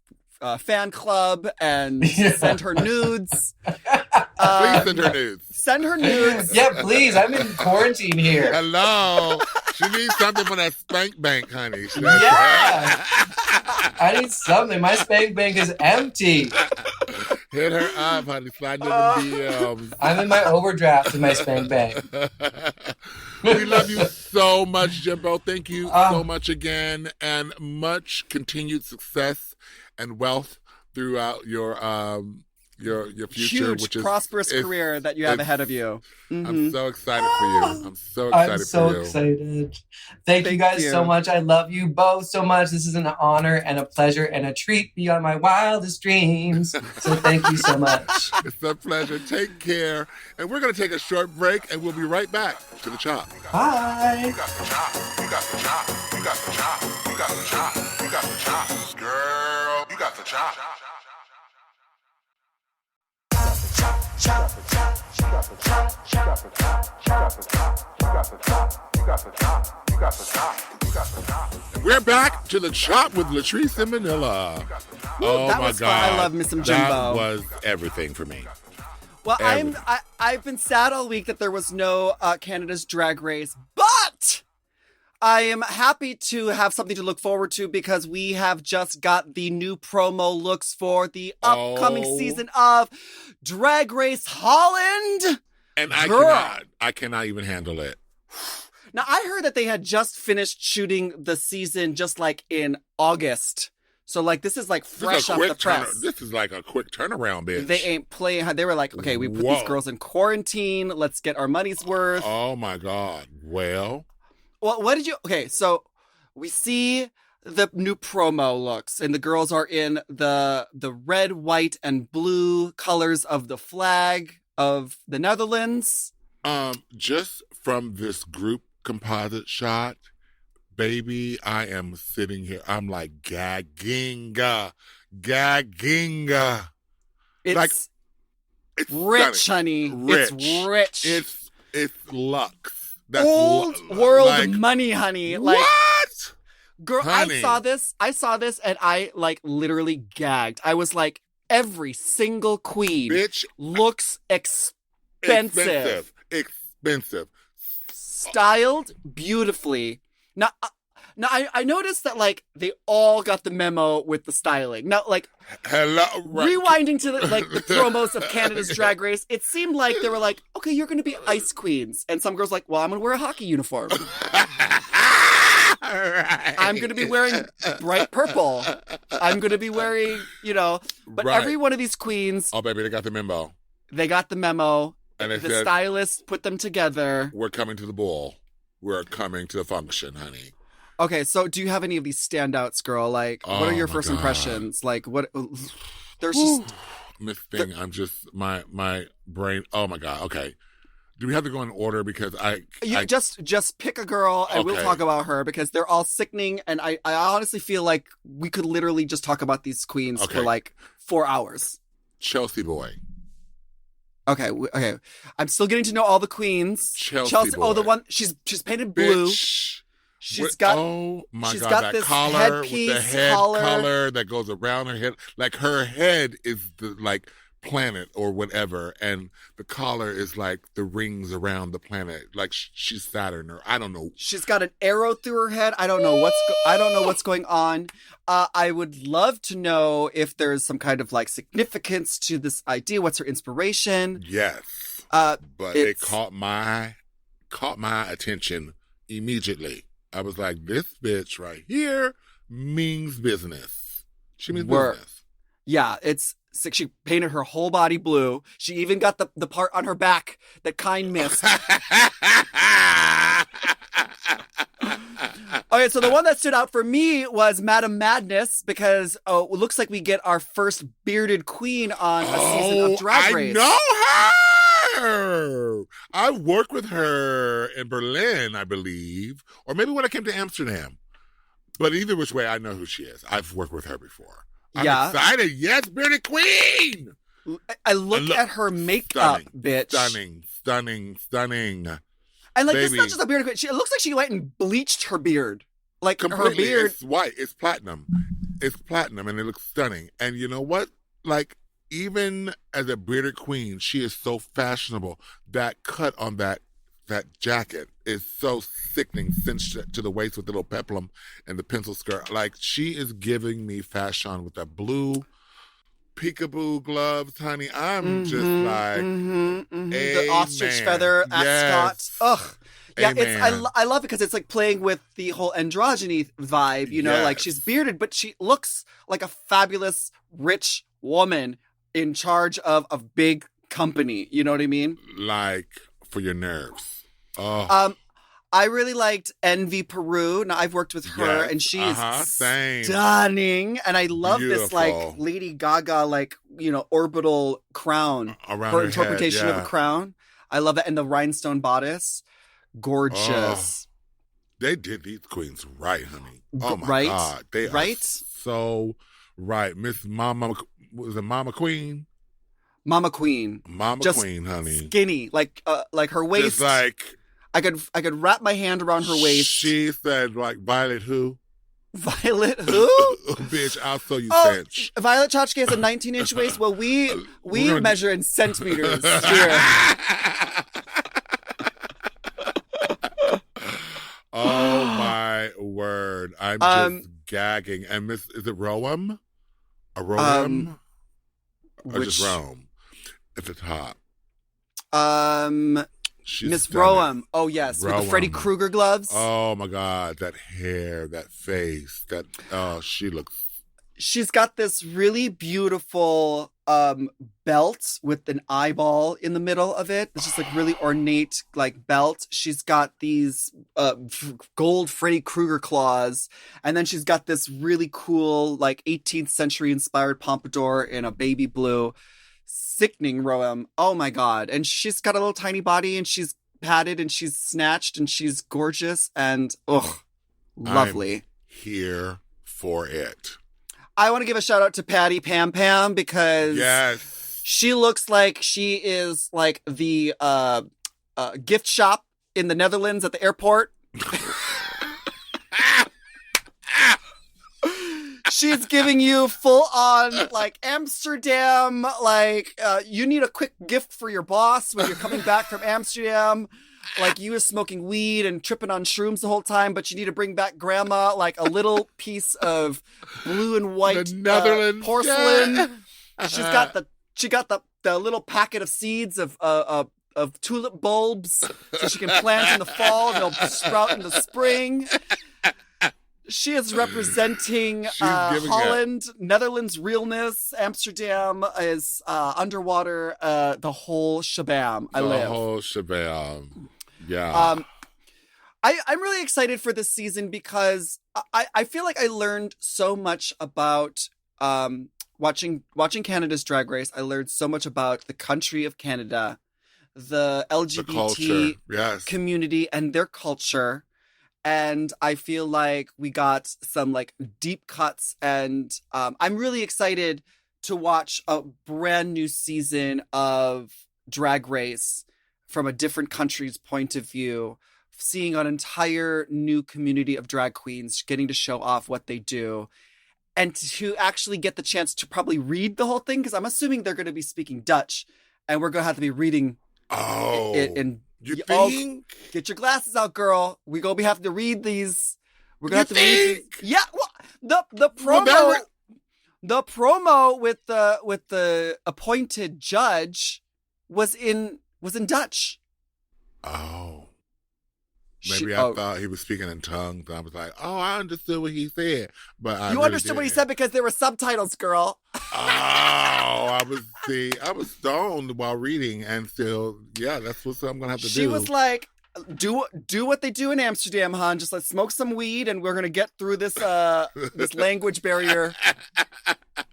fan club and send her nudes. Please send her nudes. Send her nudes. Yeah, please. I'm in quarantine here. Hello. She needs something for that spank bank, honey. Yeah. I need something. My spank bank is empty. Hit her up, honey. Slide into the DMs. I'm in my overdraft in my spank bank. We love you so much, Jimbo. Thank you so much again, and much continued success and wealth throughout your future, Huge, which is prosperous career that you have ahead of you. I'm so excited for you. I'm so excited I'm so for you. excited. Thank you guys you. so much. I love you both so much. This is an honor and a pleasure and a treat beyond my wildest dreams. So thank you so much. It's a pleasure. Take care. And we're going to take a short break, and we'll be right back to the chop. Bye. You got the chop. You got the chop. You got the chop. You got the chop. You got the chop. Girl, you got the chop. We're back to the chop with Latrice and Manila. Oh that my was fun. God. I love me some That Jimbo. was everything for me. Well, Everything. I've been sad all week that there was no Canada's Drag Race, but I am happy to have something to look forward to because we have just got the new promo looks for the upcoming Oh. season of Drag Race Holland. And Girl. I cannot even handle it. Now, I heard that they had just finished shooting the season just like in August. So, like, this is like fresh off the press. This is like a quick turnaround, bitch. They ain't playing. They were like, okay, we put Whoa. these girls in quarantine. Let's get our money's worth. Oh my God. Well, Well, what did you? Okay, so we see the new promo looks, and the girls are in the red, white, and blue colors of the flag of the Netherlands. just from this group composite shot, baby, I am sitting here. I'm like gagging. It's Like, It's rich, stunning. honey. It's rich. It's luxe. That's old world like, money, honey. Like what? Girl, Honey. I saw this and I like literally gagged. I was like, every single queen Bitch, looks expensive. expensive. Styled beautifully. Now, I noticed that like they all got the memo with the styling. Now, like Hello, right. rewinding to the promos of Canada's Drag Race, it seemed like they were like, okay, you're going to be ice queens, and some girls like, well, I'm going to wear a hockey uniform. Right. I'm going to be wearing bright purple. I'm going to be wearing, but Right. every one of these queens, Oh, baby, they got the memo. they got the memo. And they The said, stylist put them together. we're coming to the ball. We're coming to the function, honey. Okay, so do you have any of these standouts, girl? Like, what are your my first God. impressions? Like, what? There's just Miss Thing, I'm just, my brain, oh my God, okay. Do we have to go in order? Because you just pick a girl and we'll Okay. talk about her because they're all sickening, and I honestly feel like we could literally just talk about these queens Okay. for like 4 hours. Chelsea Boy. Okay, okay. I'm still getting to know all the queens. Chelsea Oh, the boy. one she's painted blue. Bitch. She's got oh my she's God, got that this collar with headpiece the head collar. collar that goes around her head. Like her head is the like planet or whatever, and the collar is like the rings around the planet. Like she's Saturn or I don't know. She's got an arrow through her head. I don't know what's going on. I would love to know if there's some kind of like significance to this idea. What's her inspiration? Yes. Uh, But it caught my attention immediately. I was like, this bitch right here means business. She means Work. business. Yeah, it's sick. She painted her whole body blue. She even got the part on her back that Kind missed. Okay, so the one that stood out for me was Madame Madness because it looks like we get our first bearded queen on a season of Drag Race. I know her. I worked with her in Berlin, I believe, or maybe when I came to Amsterdam. But either which way, I know who she is. I've worked with her before. I'm Yeah. excited. Yes, bearded queen. I look at her makeup, bitch. Stunning. And like, it's Baby. not just a bearded queen. It looks like she went and bleached her beard. Like Completely. her beard. It's white. It's platinum, and it looks stunning. And you know what? Like, even as a bearded queen, she is so fashionable. That cut on that jacket is so sickening, cinched to the waist with the little peplum and the pencil skirt. Like, she is giving me fashion with that blue peekaboo gloves, honey. I'm just like, The ostrich feather ascot. Ugh. Yeah, Amen. I love it because it's like playing with the whole androgyny vibe, like Yes. she's bearded, but she looks like a fabulous, rich woman in charge of a big company. You know what I mean? like for your nerves. Oh, I really liked Envy Peru. Now I've worked with her, Yes. and she is Same. stunning. And I love this like Beautiful. Lady Gaga orbital crown. around Her her interpretation head, of a crown. I love that, and the rhinestone bodice, gorgeous. They did these queens right, honey. Oh my Right? God, they Right? are so right. Miss Mama was it Mama Queen? Mama Queen, Mama Just Queen, honey. skinny, like her waist. Just like I could wrap my hand around her waist. She said, like Violet who? Violet who? Bitch, I'll show you Oh, French. Violet Chachki has a 19-inch waist. Well, we gonna- measure in centimeters here. Oh my word! I'm just gagging. And Miss, is it Roam? A Roam? Or just which- Rome at the top? She's Miss stunning. Roam. Oh yes, with the Freddy Roam. Krueger gloves. Oh my God, that hair, that face, she looks. She's got this really beautiful belt with an eyeball in the middle of it. It's just like really ornate like belt. She's got these gold Freddy Krueger claws, and then she's got this really cool like 18th century inspired pompadour in a baby blue. Sickening Roam. Oh my God. And she's got a little tiny body, and she's padded, and she's snatched, and she's gorgeous, and lovely. I'm here for it. I want to give a shout out to Patty Pam Pam because Yes. she looks like she is like the gift shop in the Netherlands at the airport. She's giving you full on like Amsterdam, like you need a quick gift for your boss when you're coming back from Amsterdam. Like you were smoking weed and tripping on shrooms the whole time, but you need to bring back grandma like a little piece of blue and white The Netherlands porcelain. She got the little packet of seeds of tulip bulbs so she can plant in the fall and they'll sprout in the spring. She is representing Holland, Netherlands realness. Amsterdam is underwater. The whole shabam. The whole shabam. Yeah. I'm really excited for this season because I feel like I learned so much about watching Canada's Drag Race. I learned so much about the country of Canada, the LGBT community and their culture. And I feel like we got some like deep cuts, and I'm really excited to watch a brand new season of Drag Race from a different country's point of view, seeing an entire new community of drag queens getting to show off what they do, and to actually get the chance to probably read the whole thing, because I'm assuming they're going to be speaking Dutch, and we're going to have to be reading it in. You think? Get your glasses out, girl. We're going to be having to read these. We're going to have to read these. Yeah, well, the promo, the promo with the appointed judge was in Dutch. Oh. Maybe I thought he was speaking in tongues. I was like, oh, I understood what he said. But I understood what he said because there were subtitles, girl. I was stoned while reading, and still, yeah, that's what I'm going to have to do. She was like, do what they do in Amsterdam, hon. Just let's smoke some weed, and we're going to get through this this language barrier.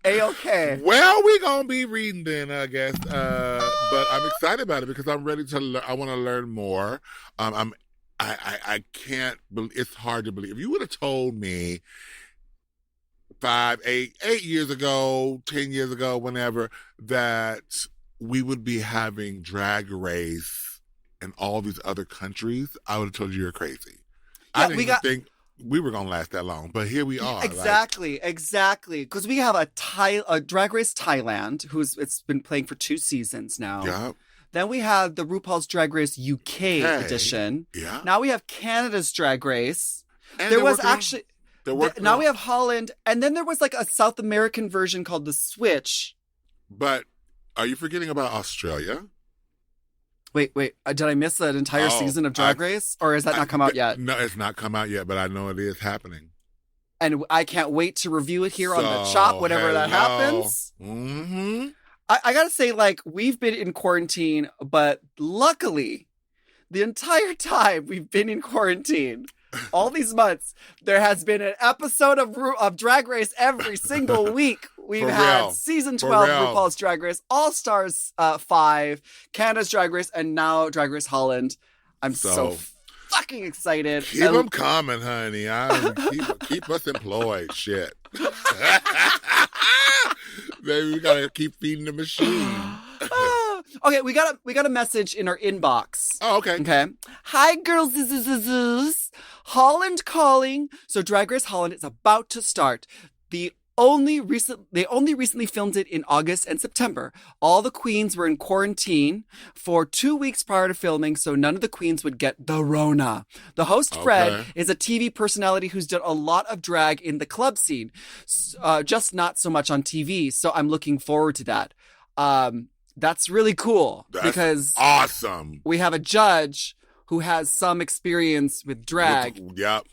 A-okay. Well, we're going to be reading then, I guess. But I'm excited about it because I'm ready to I want to learn more. I can't believe, it's hard to believe. If you would have told me 8 years ago, 10 years ago, whenever, that we would be having Drag Race in all these other countries, I would have told you you're crazy. Yeah, I didn't even think we were going to last that long, but here we are. Exactly. Because we have a Drag Race Thailand, it's been playing for 2 seasons now. Yeah. Then we have the RuPaul's Drag Race UK edition. Yeah. Now we have Canada's Drag Race. And there was actually... Now we have Holland. And then there was like a South American version called The Switch. But are you forgetting about Australia? Wait. Did I miss an entire season of Drag Race? Or has that not come out yet? No, it's not come out yet, but I know it is happening. And I can't wait to review it here on the Chop whenever that happens. Mm-hmm. I gotta say, like, we've been in quarantine, but luckily, the entire time we've been in quarantine, all these months, there has been an episode of Drag Race every single week. We've had season 12 RuPaul's Drag Race, All Stars 5, Canada's Drag Race, and now Drag Race Holland. I'm so fucking excited. Keep them coming, honey. Keep us employed. Shit. Baby, we gotta keep feeding the machine. Okay, we got a message in our inbox. Oh, okay. Okay. Hi, girls. Holland calling. So Drag Race Holland is about to start. They only recently filmed it in August and September. All the queens were in quarantine for 2 weeks prior to filming, so none of the queens would get the Rona. The host, Fred, is a TV personality who's done a lot of drag in the club scene, just not so much on TV. So I'm looking forward to that. That's really cool. Because awesome. We have a judge who has some experience with drag. Yep.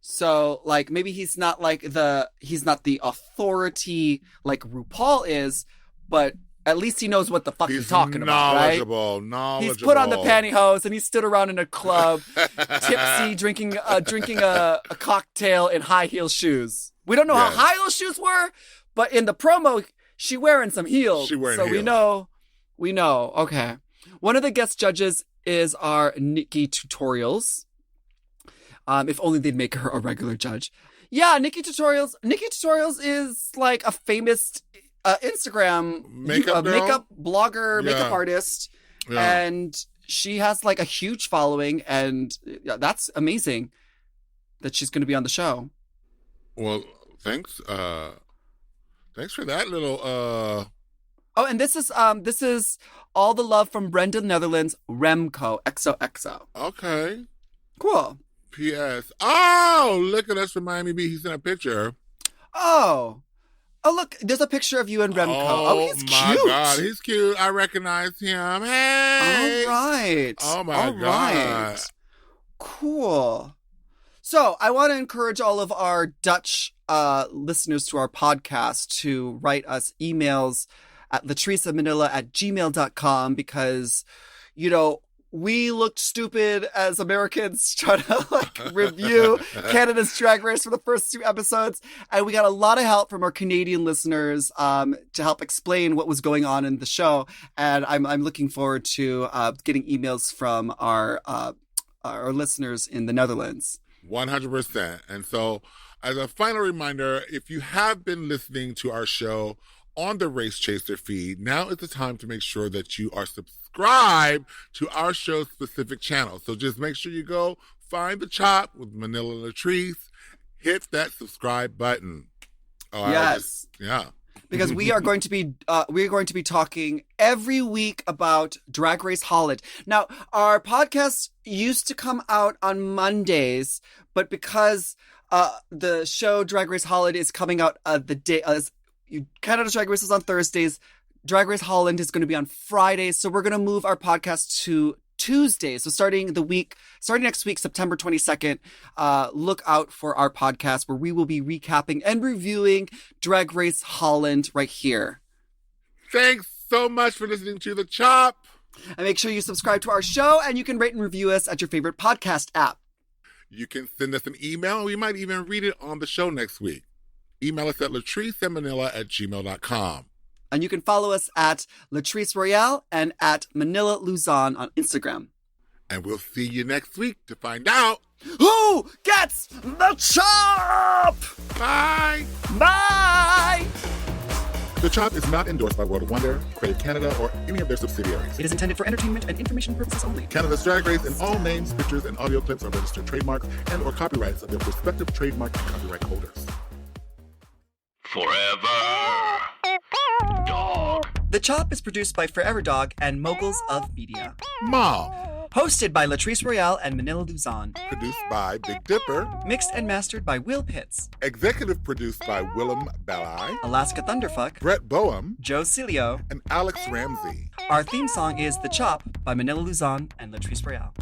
So, like, maybe he's not the authority like RuPaul is, but at least he knows what the fuck he's talking about, right? Knowledgeable. He's put on the pantyhose and he stood around in a club, tipsy, drinking a cocktail in high heel shoes. We don't know how high heel shoes were, but in the promo, she wearing some heels. So heels. We know. Okay. One of the guest judges is our Nikki Tutorials. If only they'd make her a regular judge. Yeah, Nikki Tutorials. Nikki Tutorials is like a famous Instagram makeup blogger, makeup artist. Yeah. And she has like a huge following, and that's amazing that she's going to be on the show. Well, Thanks. Thanks for that little. Oh, and this is all the love from Brenda Netherlands, Remco, XOXO. Okay. Cool. P.S. Oh, look at us from Miami Beach. He sent a picture. Oh, look, there's a picture of you and Remco. Oh, he's cute. Oh, my God. He's cute. I recognize him. Hey. All right. Oh, my All God. right. Cool. So I want to encourage all of our Dutch listeners to our podcast to write us emails at latriceandmanila@gmail.com because, we looked stupid as Americans trying to review Canada's Drag Race for the first 2 episodes. And we got a lot of help from our Canadian listeners to help explain what was going on in the show. And I'm looking forward to getting emails from our listeners in the Netherlands. 100%. And so, as a final reminder, if you have been listening to our show on the Race Chaser feed, now is the time to make sure that you are subscribed to our show's specific channel. So just make sure you go find The Chop with Manila and Latrice, hit that subscribe button. Oh, yes. Yeah. Because we are going to be talking every week about Drag Race Holland. Now, our podcast used to come out on Mondays, but because the show Drag Race Holland is coming out the day Canada's Drag Race is on Thursdays, Drag Race Holland is going to be on Fridays, so we're going to move our podcast to Tuesdays. So starting next week, September 22nd, look out for our podcast where we will be recapping and reviewing Drag Race Holland right here. Thanks so much for listening to The Chop. And make sure you subscribe to our show, and you can rate and review us at your favorite podcast app. You can send us an email, and we might even read it on the show next week. Email us at latriceandmanila@gmail.com. And you can follow us at Latrice Royale and at Manila Luzon on Instagram. And we'll see you next week to find out who gets the chop! Bye! Bye! The Chop is not endorsed by World of Wonder, Creative Canada, or any of their subsidiaries. It is intended for entertainment and information purposes only. Canada's Drag Race and all names, pictures, and audio clips are registered trademarks and or copyrights of their respective trademark and copyright holders. Forever Dog. The Chop is produced by Forever Dog and Moguls of Media. M.O.M. Hosted by Latrice Royale and Manila Luzon. Produced by Big Dipper. Mixed and mastered by Will Pitts. Executive produced by Willem Belli, Alaska Thunderfuck. Brett Boehm, Joe Cilio. and Alex Ramsey. Our theme song is The Chop by Manila Luzon and Latrice Royale.